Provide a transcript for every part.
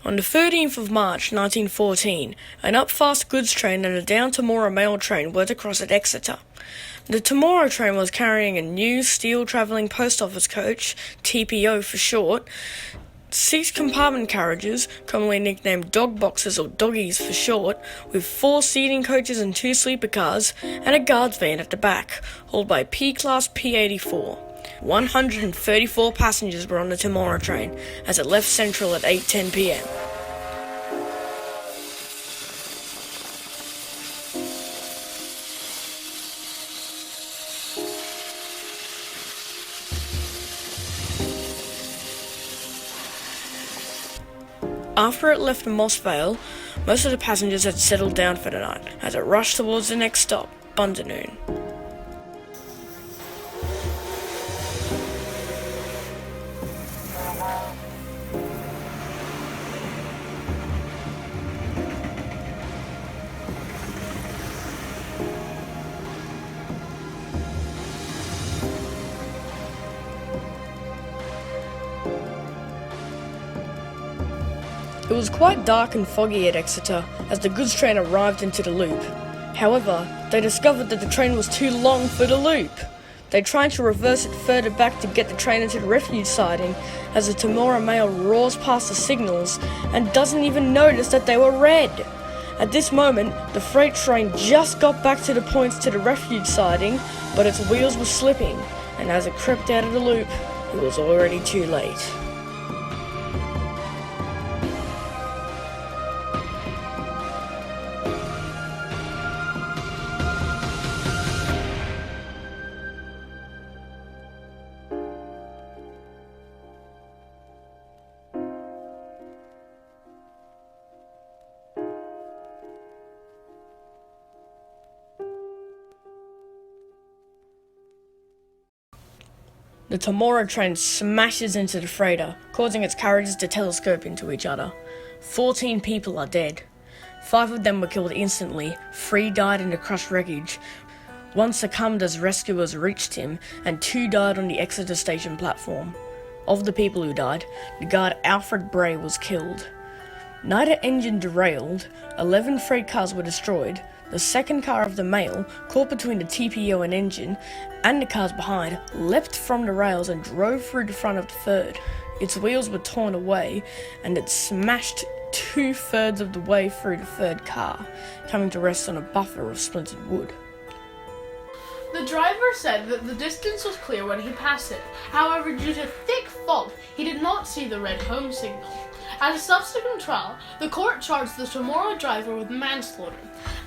On the 13th of March 1914, an up-fast goods train and a down-tomorrow mail train were to cross at Exeter. The tomorrow train was carrying a new steel travelling post office coach, TPO for short, 6 compartment carriages, commonly nicknamed dog boxes or doggies for short, with 4 seating coaches and 2 sleeper cars, and a guards van at the back, hauled by P-Class P-84. 134 passengers were on the tomorrow train, as it left Central at 8:10 p.m. After it left Moss Vale, most of the passengers had settled down for the night, as it rushed towards the next stop, Bundanoon. It was quite dark and foggy at Exeter as the goods train arrived into the loop. However, they discovered that the train was too long for the loop. They tried to reverse it further back to get the train into the refuge siding as the tomorrow mail roars past the signals and doesn't even notice that they were red. At this moment, the freight train just got back to the points to the refuge siding, but its wheels were slipping, and as it crept out of the loop, it was already too late. The tomorrow train smashes into the freighter, causing its carriages to telescope into each other. 14 people are dead. 5 of them were killed instantly, 3 died in the crushed wreckage. 1 succumbed as rescuers reached him, and 2 died on the Exeter station platform. Of the people who died, the guard Alfred Bray was killed. Neither engine derailed, 11 freight cars were destroyed. The second car of the mail, caught between the TPO and engine, and the cars behind, leapt from the rails and drove through the front of the third. Its wheels were torn away, and it smashed 2/3 of the way through the third car, coming to rest on a buffer of splintered wood. The driver said that the distance was clear when he passed it. However, due to thick fog, he did not see the red home signal. At a subsequent trial, the court charged the tomorrow driver with manslaughter,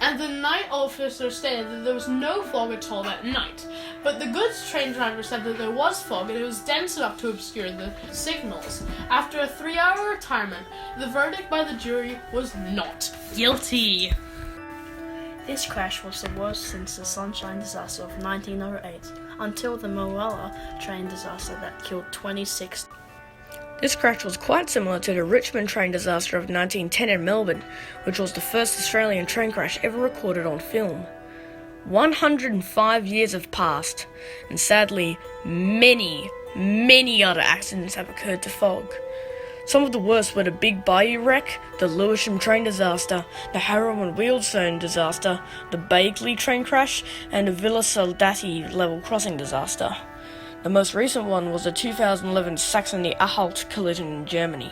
and the night officer stated that there was no fog at all that night. But the goods train driver said that there was fog and it was dense enough to obscure the signals. After a 3-hour retirement, the verdict by the jury was not guilty. This crash was the worst since the Sunshine disaster of 1908, until the Moella train disaster that killed 26. This crash was quite similar to the Richmond train disaster of 1910 in Melbourne, which was the first Australian train crash ever recorded on film. 105 years have passed, and sadly, many other accidents have occurred to fog. Some of the worst were the Big Bayou wreck, the Lewisham train disaster, the Harrow and Wealdstone disaster, the Bagley train crash, and the Villa Soldati level crossing disaster. The most recent one was the 2011 Saxony-Anhalt collision in Germany.